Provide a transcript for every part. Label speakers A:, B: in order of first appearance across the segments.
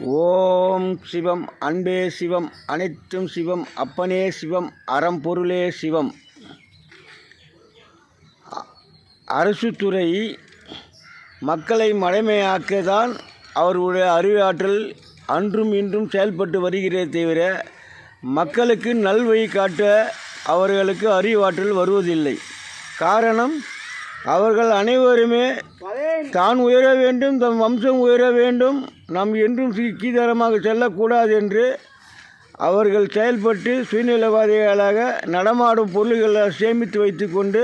A: ஓம் சிவம். அன்பே சிவம், அனைத்தும் சிவம், அப்பனே சிவம், அறம்பொருளே சிவம். அரசு துறை மக்களை மடமையாக்கத்தான் அவர்களுடைய அறிவாற்றல் அன்றும் இன்றும் செயல்பட்டு வருகிறதே தவிர மக்களுக்கு நல்வழி காட்ட அவர்களுக்கு அறிவாற்றல் வருவதில்லை. காரணம், அவர்கள் அனைவருமே தான் உயர வேண்டும், தம் வம்சம் உயர வேண்டும், நாம் என்றும் கீதரமாக செல்லக்கூடாது என்று அவர்கள் செயல்பட்டு சுயநலவாதிகளாக நடமாடும் பொருள்களை சேமித்து வைத்து கொண்டு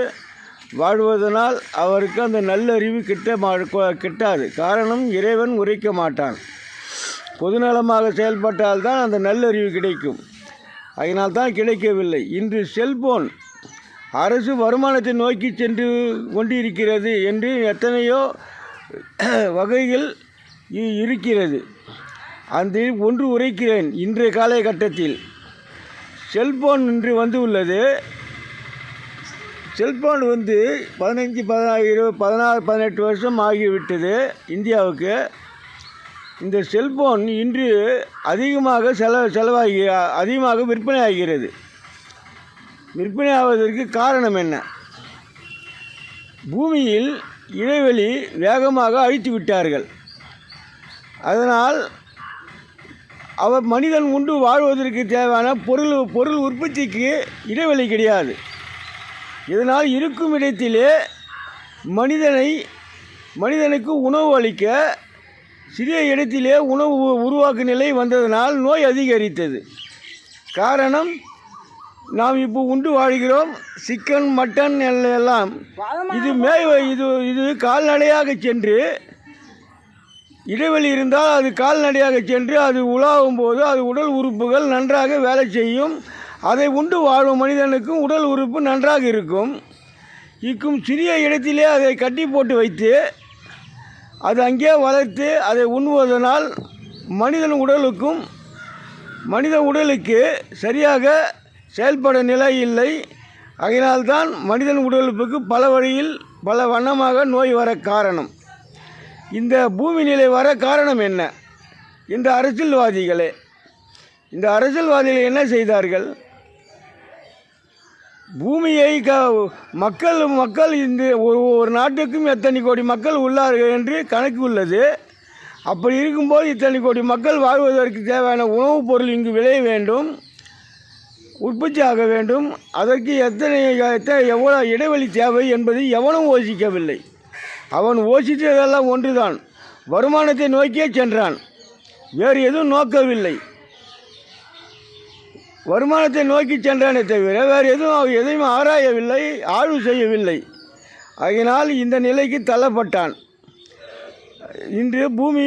A: வாழ்வதனால் அவருக்கு அந்த நல்லறிவு கிட்டாது. காரணம், இறைவன் உரைக்க மாட்டான். பொதுநலமாக செயல்பட்டால்தான் அந்த நல்லறிவு கிடைக்கும். அதனால்தான் கிடைக்கவில்லை. இன்று செல்போன் அரசு வருமானத்தை நோக்கி சென்று கொண்டிருக்கிறது என்று எத்தனையோ வகைகள் இருக்கிறது. அந்த ஒன்று உரைக்கிறேன். இன்றைய காலகட்டத்தில் செல்போன் இன்று வந்து உள்ளது. செல்போன் 15, 16, 18 வருஷம் ஆகிவிட்டது இந்தியாவுக்கு. இந்த செல்போன் இன்று அதிகமாக அதிகமாக விற்பனை ஆகிறது. விற்பனை ஆவதற்கு காரணம் என்ன? பூமியில் இடைவெளி வேகமாக அழித்து விட்டார்கள். அதனால் மனிதன் உண்டு வாழ்வதற்கு தேவையான பொருள் உற்பத்திக்கு இடைவெளி கிடையாது. இதனால் இருக்கும் இடத்திலே மனிதனுக்கு உணவு அளிக்க சிறிய இடத்திலே உணவு உருவாக்கும் நிலை வந்ததனால் நோய் அதிகரித்தது. காரணம், நாம் இப்போ உண்டு வாழ்கிறோம். சிக்கன், மட்டன் எல்லாம் இது கால்நடையாக சென்று இடைவெளி இருந்தால் அது கால்நடையாக சென்று அது உலாவும் போது அது உடல் உறுப்புகள் நன்றாக வேலை செய்யும். அதை உண்டு வாழும் மனிதனுக்கும் உடல் உறுப்பு நன்றாக இருக்கும். சிறிய இடத்திலே அதை கட்டி போட்டு வைத்து அது அங்கே வளர்த்து அதை உண்ணுவதனால் மனித உடலுக்கு சரியாக செயல்பட நிலை இல்லை. அதனால்தான் மனிதன் உடலுக்கு பல வழியில் பல வண்ணமாக நோய் வர காரணம். இந்த பூமி நிலை வர காரணம் என்ன? இந்த அரசியல்வாதிகள் என்ன செய்தார்கள்? பூமியை மக்கள் இந்த ஒரு நாட்டுக்கும் எத்தனை கோடி மக்கள் உள்ளார்கள் என்று கணக்கு உள்ளது. அப்படி இருக்கும்போது இத்தனை கோடி மக்கள் வாழ்வதற்கு தேவையான உணவுப் பொருள் இங்கு விளைய வேண்டும், உற்பத்தி ஆக வேண்டும். அதற்கு எவ்வளோ இடைவெளி தேவை என்பதை எவனும் யோசிக்கவில்லை. அவன் யோசித்ததெல்லாம் ஒன்றுதான், வருமானத்தை நோக்கியே சென்றான். வேறு எதுவும் நோக்கவில்லை. வருமானத்தை நோக்கி சென்றானே தவிர வேறு எதையும் ஆராயவில்லை, ஆய்வு செய்யவில்லை. அதனால் இந்த நிலைக்கு தள்ளப்பட்டான். இன்று பூமி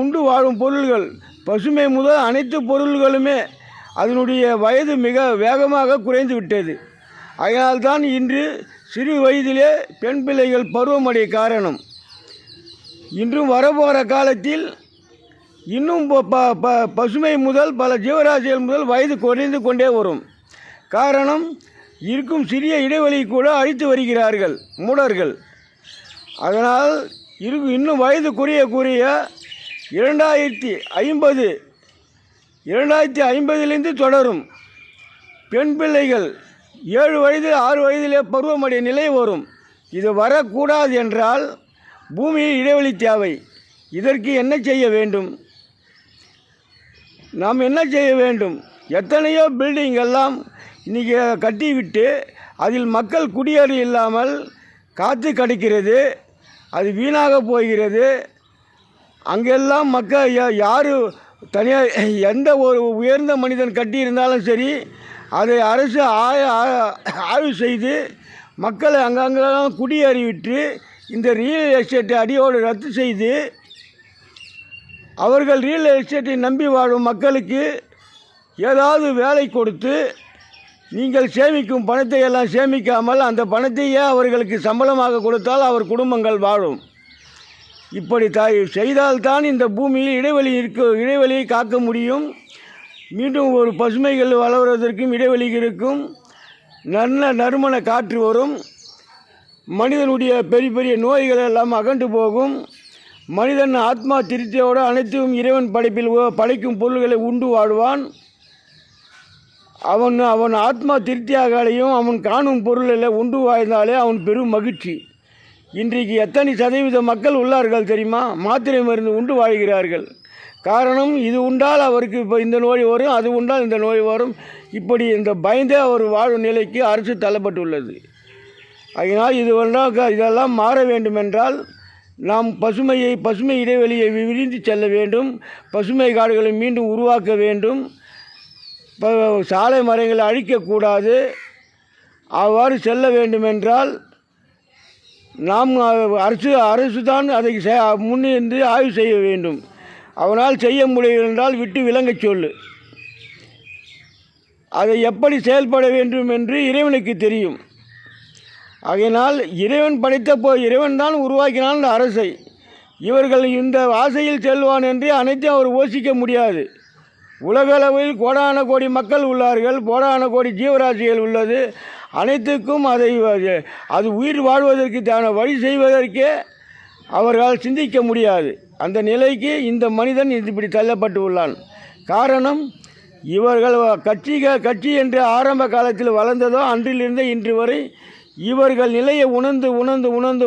A: உண்டு வாழும் பொருள்கள், பசுமை முதல் அனைத்து பொருள்களுமே அதனுடைய வயது மிக வேகமாக குறைந்து விட்டது. அதனால்தான் இன்று சிறு வயதிலே பெண் பிள்ளைகள் பருவமடைய காரணம். இன்றும் வரப்போகிற காலத்தில் இன்னும் பசுமை முதல் பல ஜீவராசிகள் முதல் வயது குறைந்து கொண்டே வரும். காரணம், இருக்கும் சிறிய இடைவெளி கூட அழித்து வருகிறார்கள் மூடர்கள். அதனால் இன்னும் வயது குறைய 2050 தொடரும். பெண் பிள்ளைகள் 7 வயது 6 வயதிலே பருவமடைய நிலை வரும். இது வரக்கூடாது என்றால் பூமியில் இடைவெளி தேவை. இதற்கு என்ன செய்ய வேண்டும்? நாம் என்ன செய்ய வேண்டும்? எத்தனையோ பில்டிங் எல்லாம் இன்றைக்கி கட்டிவிட்டு அதில் மக்கள் குடியேறி இல்லாமல் காற்று கிடைக்கிறது, அது வீணாக போகிறது. அங்கெல்லாம் மக்கள் யார் தனியாக எந்த ஒரு உயர்ந்த மனிதன் கட்டியிருந்தாலும் சரி, அதை அரசு ஆய்வு செய்து மக்களை அங்கங்கெல்லாம் குடியேறி விட்டு இந்த ரியல் எஸ்டேட்டை அடியோடு ரத்து செய்து அவர்கள் ரியல் எஸ்டேட்டை நம்பி வாழும் மக்களுக்கு ஏதாவது வேலை கொடுத்து, நீங்கள் சேமிக்கும் பணத்தை எல்லாம் சேமிக்காமல் அந்த பணத்தையே அவர்களுக்கு சம்பளமாக கொடுத்தால் அவர் குடும்பங்கள் வாழும். இப்படி செய்தால்தான் இந்த பூமியில் இடைவெளியை காக்க முடியும். மீண்டும் ஒரு பசுமைகள் வளர்வதற்கும் இடைவெளி இருக்கும். நறுமண காற்று வரும். மனிதனுடைய பெரிய பெரிய நோய்கள் எல்லாம் அகன்று போகும். மனிதன் ஆத்மா திருப்தியோடு அனைத்தும் இறைவன் படைக்கும் பொருள்களை உண்டு வாழ்வான். அவன் ஆத்மா திருப்தியாகலையும் அவன் காணும் பொருளில் உண்டு வாழ்ந்தாலே அவன் பெரும் மகிழ்ச்சி. இன்றைக்கு எத்தனை சதவீத மக்கள் உள்ளார்கள் தெரியுமா? மாத்திரை மருந்து உண்டு வாழ்கிறார்கள். காரணம், இது உண்டால் அவருக்கு இப்போ இந்த நோய் வரும், அது உண்டால் இந்த நோய் வரும், இப்படி இந்த பயந்தே அவர் வாழும் நிலைக்கு அரசு தள்ளப்பட்டுள்ளது. அதனால் இதெல்லாம் மாற வேண்டுமென்றால் நாம் பசுமை இடைவெளியை விரிந்து செல்ல வேண்டும். பசுமை காடுகளை மீண்டும் உருவாக்க வேண்டும். சாலை மரங்களை அழிக்கக்கூடாது. அவ்வாறு செல்ல வேண்டுமென்றால் நாம் அரசு தான் அதை முன்னின்று ஆய்வு செய்ய வேண்டும். அவனால் செய்ய முடியும் என்றால் விட்டு விளங்கச் சொல்லு. அதை எப்படி செயல்பட வேண்டும் என்று இறைவனுக்கு தெரியும். ஆகையினால் இறைவன் தான் உருவாக்கினான் இந்த அரசை. இவர்கள் இந்த ஆசையில் செல்வான் என்று அனைத்தையும் அவர் யோசிக்க முடியாது. உலகளவில் கோடான கோடி மக்கள் உள்ளார்கள், கோடான கோடி ஜீவராசிகள் உள்ளது. அனைத்துக்கும் அது உயிர் வாழ்வதற்கு தேவையான வழி செய்வதற்கே அவர்களால் சிந்திக்க முடியாது. அந்த நிலைக்கு இந்த மனிதன் இப்படி தள்ளப்பட்டு உள்ளான். காரணம், இவர்கள் கட்சி என்று ஆரம்ப காலத்தில் வளர்ந்ததோ அன்றிலிருந்து இன்று வரை இவர்கள் நிலையை உணர்ந்து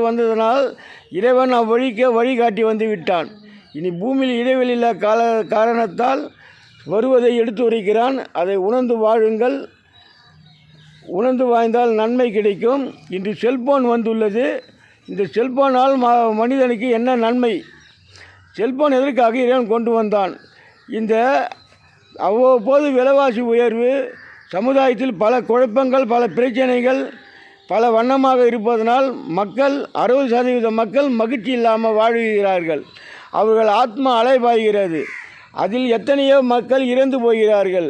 A: வந்ததனால் இறைவன் வழிகாட்டி வந்து விட்டான். இனி பூமியில் இடைவெளி இல்ல காரணத்தால் வருவதை எடுத்து உரைக்கிறான். அதை உணர்ந்து வாழுங்கள். உணர்ந்து வாழ்ந்தால் நன்மை கிடைக்கும். இன்று செல்போன் வந்துள்ளது. இந்த செல்போனால் மனிதனுக்கு என்ன நன்மை? செல்போன் எதற்காக இறைவன் கொண்டு வந்தான்? இந்த அவ்வப்போது விலைவாசி உயர்வு, சமுதாயத்தில் பல குழப்பங்கள், பல பிரச்சனைகள் பல வண்ணமாக இருப்பதனால் மக்கள் 60% மக்கள் மகிழ்ச்சி இல்லாமல் வாழுகிறார்கள். அவர்கள் ஆத்மா அலைபாய்கிறது. அதில் எத்தனையோ மக்கள் இறந்து போகிறார்கள்.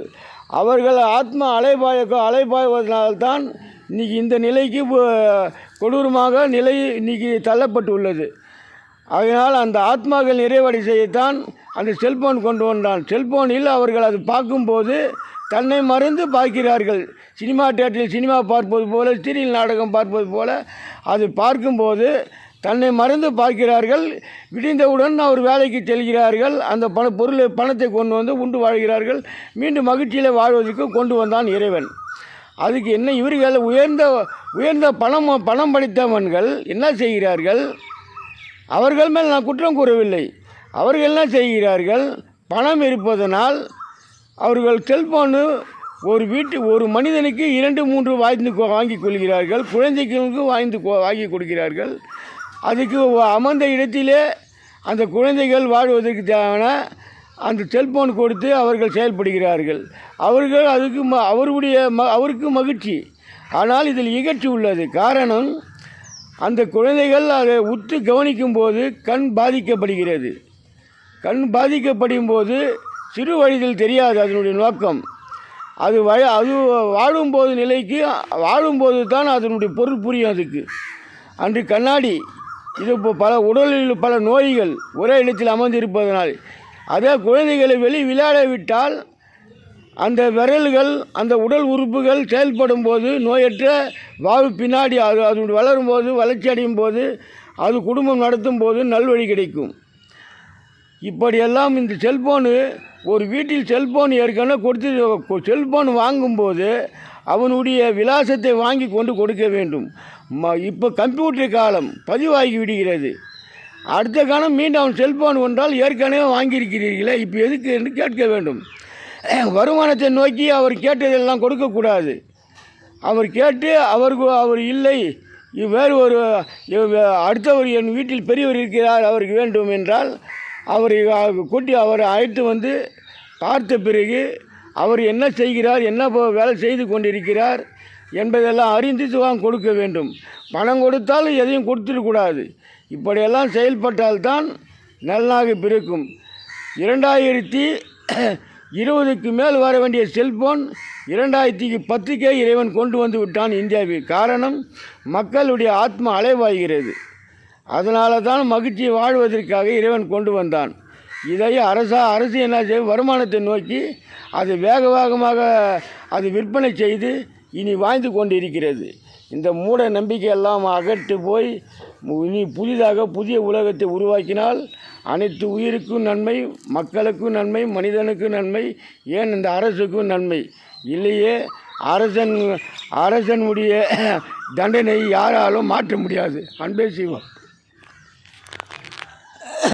A: அவர்கள் ஆத்மா அலைபாய்வதனால்தான் இன்றைக்கி இந்த நிலைக்கு கொடூரமாக நிலை இன்றைக்கி தள்ளப்பட்டு உள்ளது. அதனால் அந்த ஆத்மாக்கள் நிறைவடை செய்யத்தான் அந்த செல்போன் கொண்டு வந்தான். செல்போனில் அவர்கள் அது பார்க்கும்போது தன்னை மறந்து பார்க்கிறார்கள். சினிமா தியேட்டரில் சினிமா பார்ப்பது போல, சீரியல் நாடகம் பார்ப்பது போல அது பார்க்கும்போது தன்னை மறந்து பார்க்கிறார்கள். விடிந்தவுடன் அவர் வேலைக்கு செல்கிறார்கள். அந்த பணத்தை கொண்டு வந்து உண்டு வாழ்கிறார்கள். மீண்டும் மகிழ்ச்சியில் வாழ்வதற்கு கொண்டு வந்தான் இறைவன். அதுக்கு என்ன இவர்கள் உயர்ந்த பணம் படைத்தவன்கள் என்ன செய்கிறார்கள்? அவர்கள் மேல் நான் குற்றம் கூறவில்லை. அவர்கள் என்ன செய்கிறார்கள்? பணம் இருப்பதனால் அவர்கள் செல்போனு ஒரு மனிதனுக்கு 2-3 வாங்கி கொள்கிறார்கள். குழந்தைகளுக்கு வாங்கி கொடுக்கிறார்கள். அதுக்கு அமர்ந்த இடத்திலே அந்த குழந்தைகள் வாழ்வதற்கு தேவையான அந்த செல்போன் கொடுத்து அவர்கள் செயல்படுகிறார்கள். அவர்கள் அவருக்கு மகிழ்ச்சி. ஆனால் இதில் இகழ்ச்சி உள்ளது. காரணம், அந்த குழந்தைகள் அதை உற்று கவனிக்கும் போது கண் பாதிக்கப்படுகிறது. கண் பாதிக்கப்படும் போது சிறு வயதில் தெரியாது அதனுடைய நோக்கம். அது வாழும்போது தான் அதனுடைய பொருள் புரியும். அதுக்கு அன்று கண்ணாடி இது இப்போ உடலில் பல நோய்கள் ஒரே இடத்தில் அமர்ந்திருப்பதனால் அதே குழந்தைகளை விளையாட விட்டால் அந்த விரல்கள் அந்த உடல் உறுப்புகள் செயல்படும் போது நோயற்ற வாழ்வு பின்னாடி அது வளரும்போது வளர்ச்சி அடையும் போது அது குடும்பம் நடத்தும் போது நல்வழி கிடைக்கும். இப்படியெல்லாம் இந்த செல்போனு ஒரு வீட்டில் செல்போன் ஏற்கனவே செல்போன் வாங்கும்போது அவனுடைய விலாசத்தை வாங்கி கொண்டு கொடுக்க வேண்டும். இப்போ கம்ப்யூட்டர் காலம் பதிவாகி விடுகிறது. அடுத்த காலம் மீண்டும் அவன் செல்போன் ஒன்றால் ஏற்கனவே வாங்கியிருக்கிறீர்களே இப்போ எதுக்கு என்று கேட்க வேண்டும். வருமானத்தை நோக்கி அவர் கேட்டதெல்லாம் கொடுக்கக்கூடாது. அவர் கேட்டு அவர் இல்லை வேறு அடுத்தவர் என் வீட்டில் பெரியவர் இருக்கிறார் அவருக்கு வேண்டும் என்றால் அவரை அழைத்து வந்து பார்த்த பிறகு அவர் என்ன செய்கிறார், என்ன வேலை செய்து கொண்டிருக்கிறார் என்பதெல்லாம் அறிந்து கொடுக்க வேண்டும். பணம் கொடுத்தாலும் எதையும் கொடுத்துடக்கூடாது. இப்படியெல்லாம் செயல்பட்டால்தான் நல்லாக பிறக்கும். 2020க்கு மேல் வர வேண்டிய செல்போன் 2010க்கே இறைவன் கொண்டு வந்து விட்டான் இந்தியாவில். காரணம், மக்களுடைய ஆத்மா அலைவாய்கிறது. அதனால தான் மகிழ்ச்சியை வாழ்வதற்காக இறைவன் கொண்டு வந்தான். இதை அரசு என்ன செய்யும்? வருமானத்தை நோக்கி அது வேகமாக அது விற்பனை செய்து இனி வாழ்ந்து கொண்டிருக்கிறது. இந்த மூட நம்பிக்கையெல்லாம் அகற்று போய் இனி புதிய உலகத்தை உருவாக்கினால் அனைத்து உயிருக்கும் நன்மை, மக்களுக்கும் நன்மை, மனிதனுக்கும் நன்மை, ஏன் இந்த அரசுக்கும் நன்மை. இல்லையே அரசனுடைய தண்டனை யாராலும் மாற்ற முடியாது. அன்பே சிவம்.